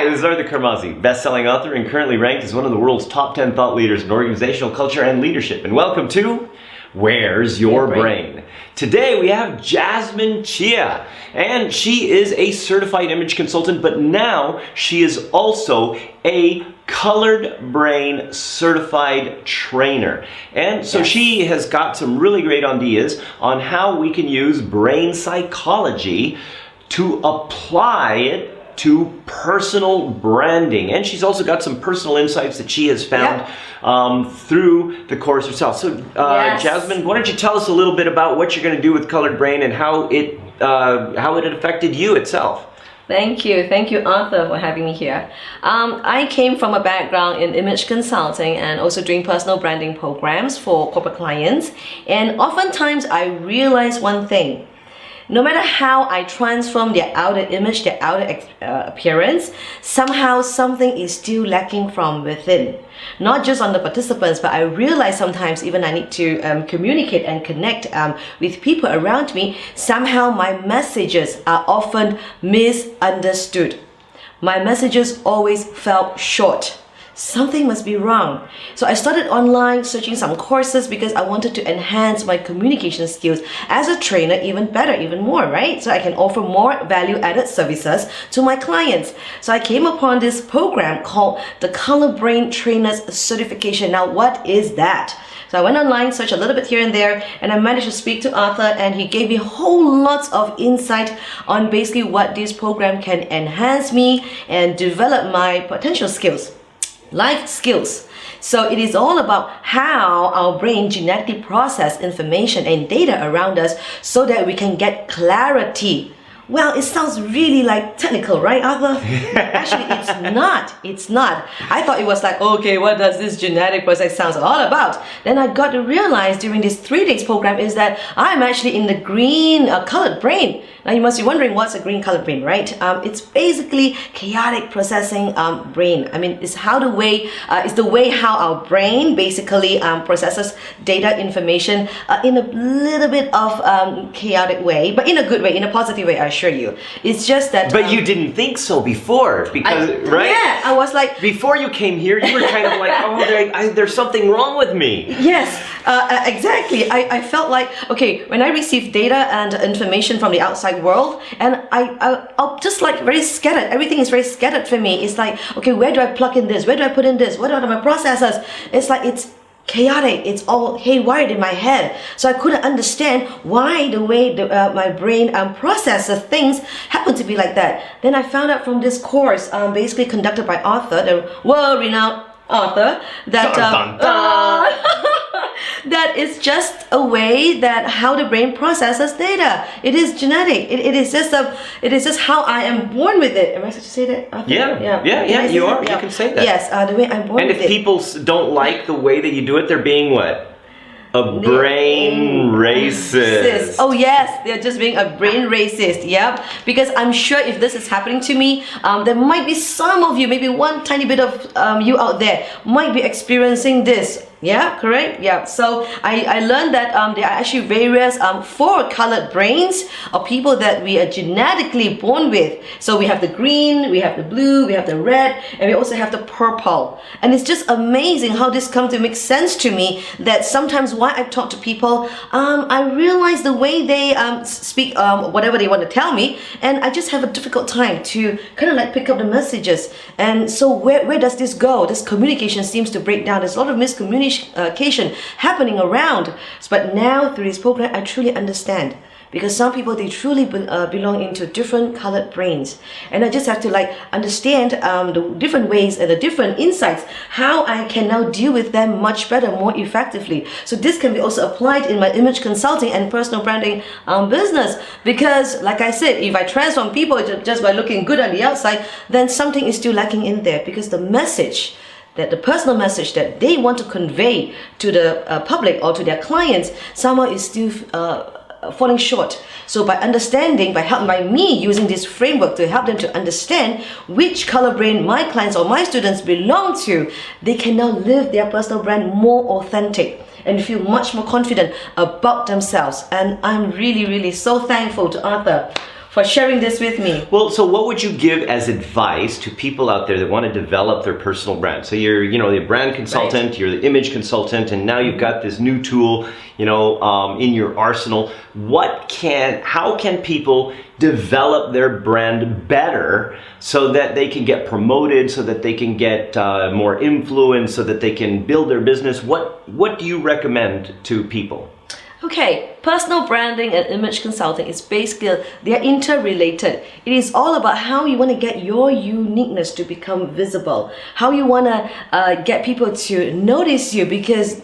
Hi, this is Arthur Karmazi, best-selling author and currently ranked as one of the world's top 10 thought leaders in organizational culture and leadership. And welcome to Where's Your Brain? Today we have Jazzmine Cheah, and she is a certified image consultant, but now she is also a colored brain certified trainer. And so she has got some really great ideas on how we can use brain psychology to apply it to personal branding. And she's also got some personal insights that she has found through the course herself. So Jazzmine, why don't you tell us a little bit about what you're going to do with Colored Brain and how it affected you itself? Thank you, Arthur, for having me here. I came from a background in image consulting and also doing personal branding programs for corporate clients. And oftentimes I realized one thing. No matter how I transform their outer image, their outer appearance, somehow something is still lacking from within. Not just on the participants, but I realize sometimes even I need to communicate and connect with people around me. Somehow my messages are often misunderstood. My messages always fell short. Something must be wrong. So I started online searching some courses because I wanted to enhance my communication skills as a trainer even better, even more, right? So I can offer more value-added services to my clients. So I came upon this program called the Colored Brain Trainers Certification. Now, what is that? So I went online, searched a little bit here and there, and I managed to speak to Arthur, and he gave me whole lots of insight on basically what this program can enhance me and develop my potential skills. Life skills. So it is all about how our brain genetically process information and data around us so that we can get clarity. Well, it sounds really like technical, right, Arthur? Actually, it's not. It's not. I thought it was like, okay, what does this genetic process sound all about? Then I got to realize during this 3 days program is that I'm actually in the green colored brain. Now you must be wondering what's a green colored brain, right? It's basically chaotic processing brain. I mean, it's the way how our brain basically processes data information in a little bit of chaotic way, but in a good way, in a positive way, I assure you. It's just that. But you didn't think so before, because right? Yeah, I was like. Before you came here, you were kind of like, oh, there's something wrong with me. Yes, exactly. I felt like, okay, when I receive data and information from the outside world, and I'm just like very scattered. Everything is very scattered for me. It's like, okay, where do I plug in this? Where do I put in this? What are my processes? It's like it's chaotic. It's all haywired in my head. So I couldn't understand why the way my brain processes things happen to be like that. Then I found out from this course, basically conducted by Arthur, the world-renowned Arthur, that that is just a way that how the brain processes data. It is genetic. It is just how I am born with it. Am I supposed to say that, Arthur? Yeah, you are. You can say that. Yes, the way I'm born with it. And if people don't like the way that you do it, they're being what? A brain racist. Oh yes, they're just being a brain racist. Yep. Because I'm sure if this is happening to me, there might be some of you, maybe one tiny bit of you out there might be experiencing this. Yeah, correct? Yeah. So I learned that there are actually various 4 colored brains of people that we are genetically born with. So we have the green, we have the blue, we have the red, and we also have the purple. And it's just amazing how this comes to make sense to me, that sometimes while I talk to people, I realize the way they speak whatever they want to tell me, and I just have a difficult time to kind of like pick up the messages. And so where does this go? This communication seems to break down. There's a lot of miscommunication happening around. But now through this program, I truly understand, because some people, they truly belong into different colored brains, and I just have to like understand the different ways and the different insights, how I can now deal with them much better, more effectively. So this can be also applied in my image consulting and personal branding business, because like I said, if I transform people just by looking good on the outside, then something is still lacking in there, because the message, that the personal message that they want to convey to the public or to their clients somehow is still falling short. So by me using this framework to help them to understand which color brain my clients or my students belong to, they can now live their personal brand more authentic and feel much more confident about themselves. And I'm really, really so thankful to Arthur for sharing this with me. Well, so what would you give as advice to people out there that want to develop their personal brand? So you're, the brand consultant, you're the image consultant, and now you've got this new tool, in your arsenal. How can people develop their brand better so that they can get promoted, so that they can get more influence, so that they can build their business? What do you recommend to people? Okay, personal branding and image consulting is basically, they're interrelated. It is all about how you want to get your uniqueness to become visible, how you want to get people to notice you, because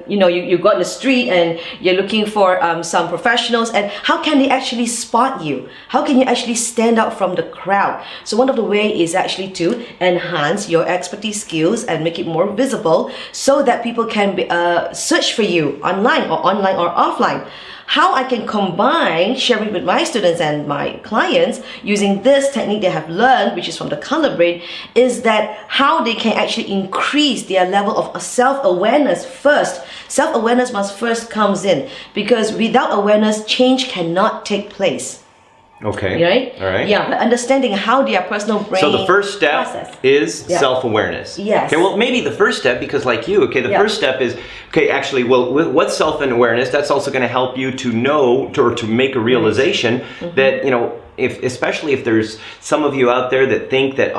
you go on the street and you're looking for some professionals, and how can they actually spot you? How can you actually stand out from the crowd? So one of the ways is actually to enhance your expertise skills and make it more visible so that people can search for you online or offline. How I can combine sharing with my students and my clients using this technique they have learned, which is from the color brain, is that how they can actually increase their level of self-awareness first. Self-awareness must first comes in, because without awareness, change cannot take place. Okay. Right? All right. Yeah, but understanding how their personal brain. So the first step is self-awareness. Yes. Okay, well, maybe the first step, because like you, the first step is, what's self-awareness? That's also going to help you to know, or to make a realization that, especially if there's some of you out there that think that,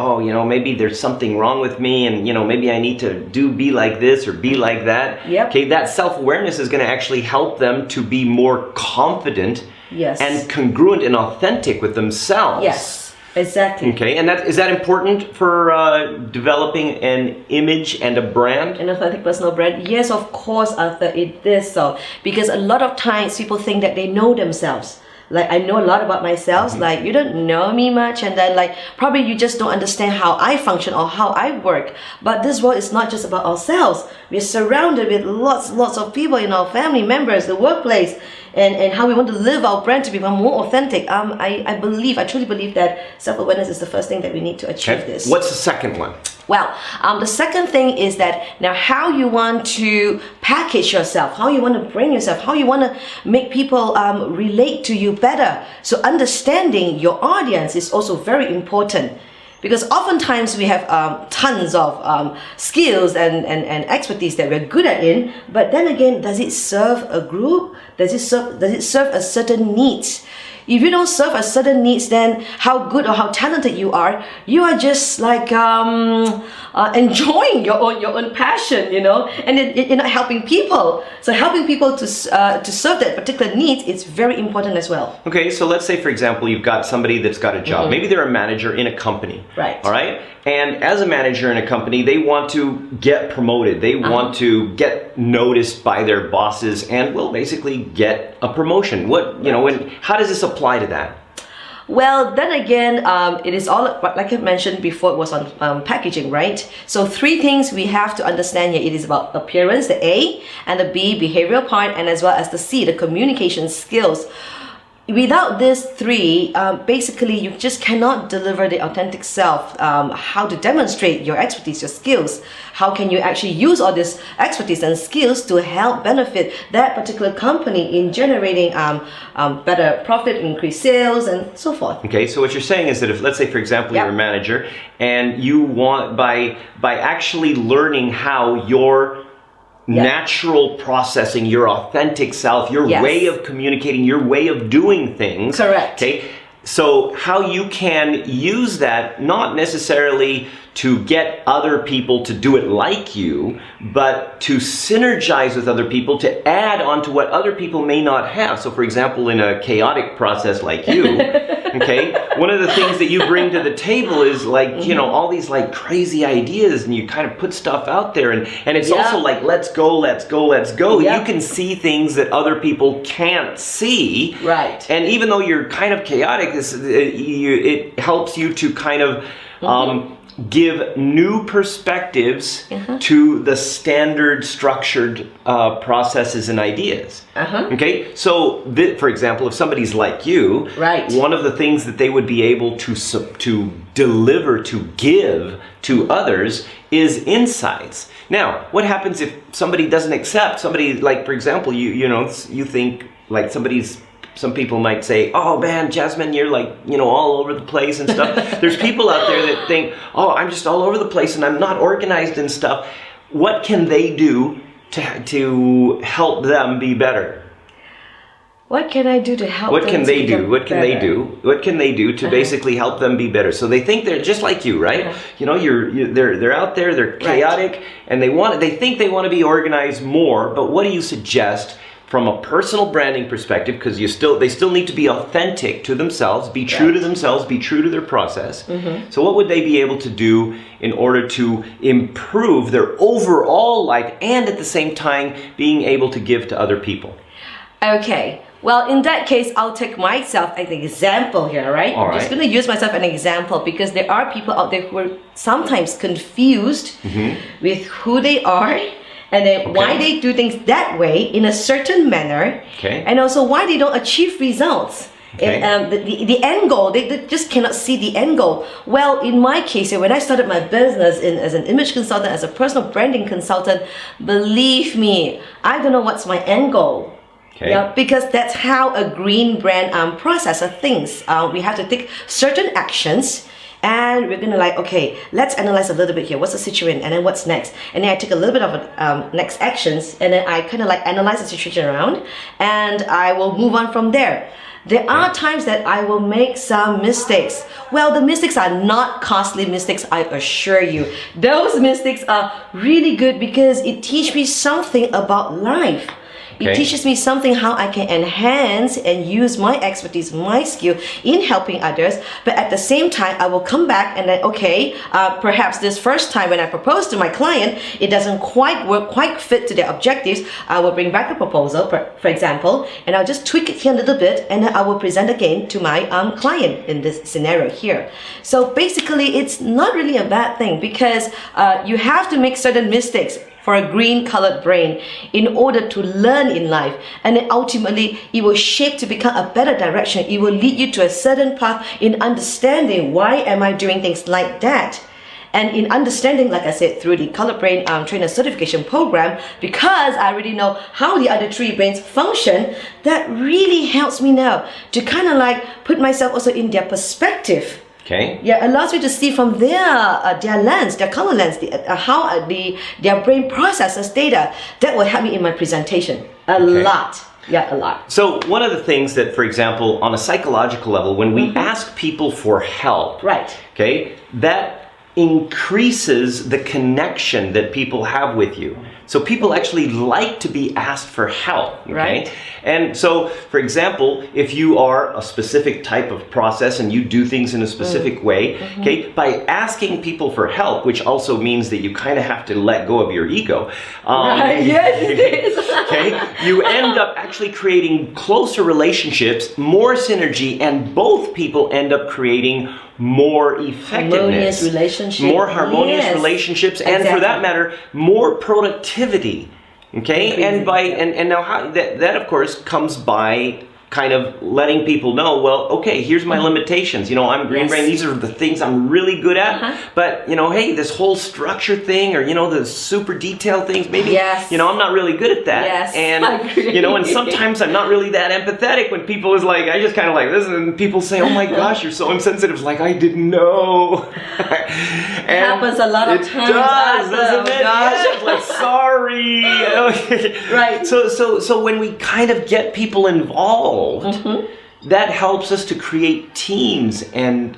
maybe there's something wrong with me, and, maybe I need to be like this or be like that. Yep. Okay, that self-awareness is going to actually help them to be more confident. Yes. And congruent and authentic with themselves. Yes, exactly. Okay, and is that important for developing an image and a brand? An authentic personal brand? Yes, of course, Arthur, it is so. Because a lot of times people think that they know themselves. Like, I know a lot about myself, like, you don't know me much, and then like, probably you just don't understand how I function or how I work. But this world is not just about ourselves. We're surrounded with lots of people in our family members, the workplace, and how we want to live our brand to become more authentic. I truly believe that self-awareness is the first thing that we need to achieve this. What's the second one? Well, the second thing is that now how you want to package yourself, how you want to bring yourself, how you want to make people relate to you better. So understanding your audience is also very important. Because oftentimes we have tons of skills and expertise that we're good at but then again, does it serve a group? Does it serve a certain needs? If you don't serve a certain needs, then how good or how talented you are just like enjoying your own passion, and you're not helping people. So helping people to serve that particular needs is very important as well. Okay, so let's say, for example, you've got somebody that's got a job. Maybe they're a manager in a company. Right. All right. And as a manager in a company, they want to get promoted. They want to get noticed by their bosses and will basically get a promotion. And how does this apply to that? Well, then again, it is all, like I mentioned before, it was on packaging, right? So 3 things we have to understand here. It is about appearance, the A, and the B, behavioral part, and as well as the C, the communication skills. Without these 3, basically you just cannot deliver the authentic self. How to demonstrate your expertise, your skills. How can you actually use all this expertise and skills to help benefit that particular company in generating better profit, increased sales, and so forth. Okay, so what you're saying is that if, let's say, for example, you're a manager and you want, by actually learning how your natural processing, your authentic self, your way of communicating, your way of doing things. Correct. Okay. So how you can use that, not necessarily to get other people to do it like you, but to synergize with other people, to add on to what other people may not have. So for example, in a chaotic process like you, okay, one of the things that you bring to the table is like, all these like crazy ideas, and you kind of put stuff out there, and it's also like, let's go. You can see things that other people can't see. Right. And even though you're kind of chaotic, it helps you to kind of give new perspectives to the standard structured processes and ideas. Okay, so for example, if somebody's like you, one of the things that they would be able to deliver, to give to others is insights. Now, what happens if somebody doesn't accept, somebody like, for example, you think like somebody's some people might say, oh man, Jazzmine, you're like, all over the place and stuff. There's people out there that think, oh, I'm just all over the place and I'm not organized and stuff. What can they do to help them be better? What can I do to help What them can to they become do? What can better? they do? What can they do to basically help them be better? So they think they're just like you, right? They're out there, they're chaotic, and they think they want to be organized more. But what do you suggest from a personal branding perspective? Because they still need to be authentic to themselves, be true to themselves, be true to their process. So what would they be able to do in order to improve their overall life and at the same time being able to give to other people? Okay. Well, in that case, I'll take myself as an example here, right? All right. I'm just going to use myself as an example because there are people out there who are sometimes confused with who they are and then why they do things that way in a certain manner, and also why they don't achieve results. And, the end goal, they just cannot see the end goal. Well, in my case, when I started my business as an image consultant, as a personal branding consultant, believe me, I don't know what's my end goal. Yeah, because that's how a green brand processes things. We have to take certain actions, and we're gonna okay, let's analyze a little bit here. What's the situation, and then what's next? And then I take a little bit of next actions, and then I kind of analyze the situation around, and I will move on from there. There are times that I will make some mistakes. Well, the mistakes are not costly mistakes, I assure you. Those mistakes are really good because it teaches me something about life. It teaches me something how I can enhance and use my expertise, my skill in helping others. But at the same time, I will come back and then, perhaps this first time when I propose to my client, it doesn't quite fit to their objectives. I will bring back a proposal, for example, and I'll just tweak it here a little bit, and then I will present again to my client in this scenario here. So basically, it's not really a bad thing because you have to make certain mistakes for a green colored brain in order to learn in life, and then ultimately it will shape to become a better direction. It will lead you to a certain path in understanding why am I doing things like that. And in understanding, like I said, through the Colored Brain Trainer Certification Program, because I already know how the other three brains function, that really helps me now to kind of put myself also in their perspective. Yeah, allows me to see from their lens, their color lens, how their brain processes data. That will help me in my presentation a lot. Yeah, a lot. So one of the things that, for example, on a psychological level, when we ask people for help, that increases the connection that people have with you. So people actually like to be asked for help, And so, for example, if you are a specific type of process and you do things in a specific way, by asking people for help, which also means that you kind of have to let go of your ego, you end up actually creating closer relationships, more synergy, and both people end up creating more effectiveness, more harmonious relationships, and for that matter, more productivity. And now that of course comes by kind of letting people know, well, here's my limitations. I'm green brain. These are the things I'm really good at. But hey, this whole structure thing, or the super detailed things, maybe I'm not really good at that. And and sometimes I'm not really that empathetic when people is I just kind of this, and people say, oh my gosh, you're so insensitive. It's I didn't know. It happens a lot of times. It does, doesn't it? Yes, sorry. Right. So when we kind of get people involved, that helps us to create teams and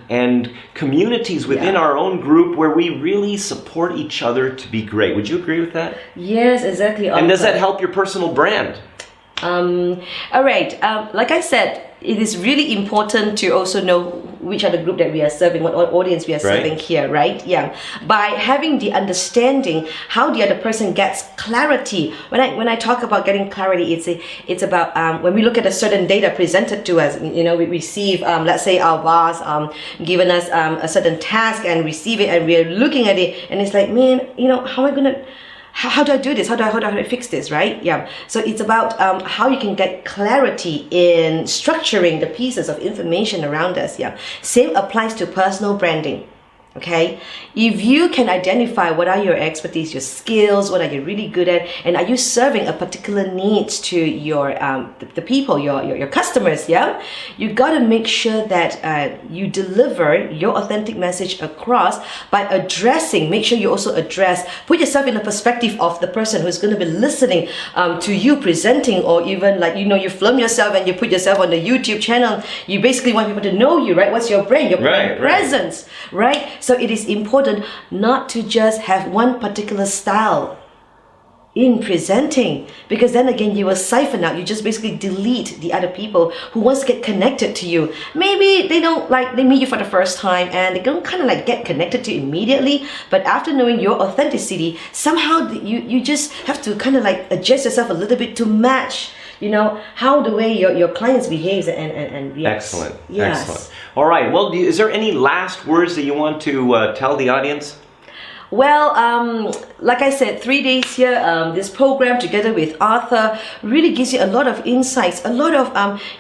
communities within our own group where we really support each other to be great. Would you agree with that? Yes, exactly. And does that help your personal brand? All right. Like I said, it is really important to also know which are the group that we are serving, what audience we are serving here, right? Yeah. By having the understanding how the other person gets clarity. When I talk about getting clarity, it's about when we look at a certain data presented to us. We receive, let's say our boss given us a certain task and receive it, and we are looking at it, and it's man, how am I gonna? How do I do this? How do I fix this, right? Yeah. So it's about how you can get clarity in structuring the pieces of information around us. Yeah. Same applies to personal branding. Okay, if you can identify what are your expertise, your skills, what are you really good at, and are you serving a particular needs to your the people, your customers, yeah, you got to make sure that you deliver your authentic message across by addressing. Make sure you also address, put yourself in the perspective of the person who's going to be listening to you presenting, or even like you film yourself and you put yourself on the YouTube channel. You basically want people to know you, right? What's your brand, your brand presence, right? So it is important not to just have one particular style in presenting, because then again you will siphon out. You just basically delete the other people who wants to get connected to you. Maybe they meet you for the first time and they don't kind of like get connected to you immediately, but after knowing your authenticity, somehow you just have to kind of like adjust yourself a little bit to match how the way your clients behaves and reacts. Excellent. Yes. Excellent. All right. Well, is there any last words that you want to tell the audience? Well, like I said, 3 days here, this program together with Arthur really gives you a lot of insights, a lot of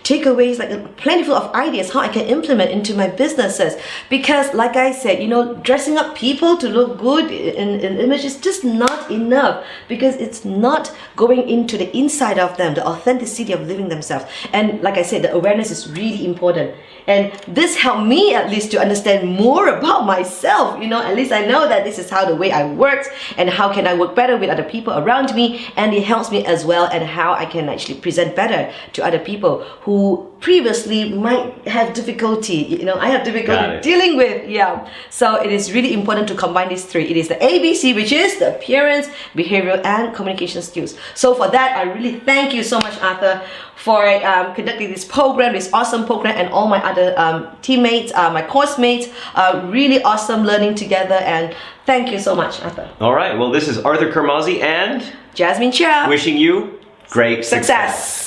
takeaways, like plentiful of ideas how I can implement into my businesses. Because like I said, dressing up people to look good in image is just not enough, because it's not going into the inside of them, the authenticity of living themselves. And like I said, the awareness is really important. And this helped me at least to understand more about myself. At least I know that this is how the way I work, and how can I work better with other people around me, and it helps me as well, and how I can actually present better to other people who previously might have difficulty. I have difficulty dealing with. So it is really important to combine these three. It is the ABC, which is the appearance, behavioral, and communication skills. So for that, I really thank you so much, Arthur, for conducting this program, this awesome program, and all my other teammates, my course mates. Really awesome learning together, and thank you so much, Arthur. All right. Well, this is Arthur Kermazi and Jazzmine Cheah. Wishing you great success.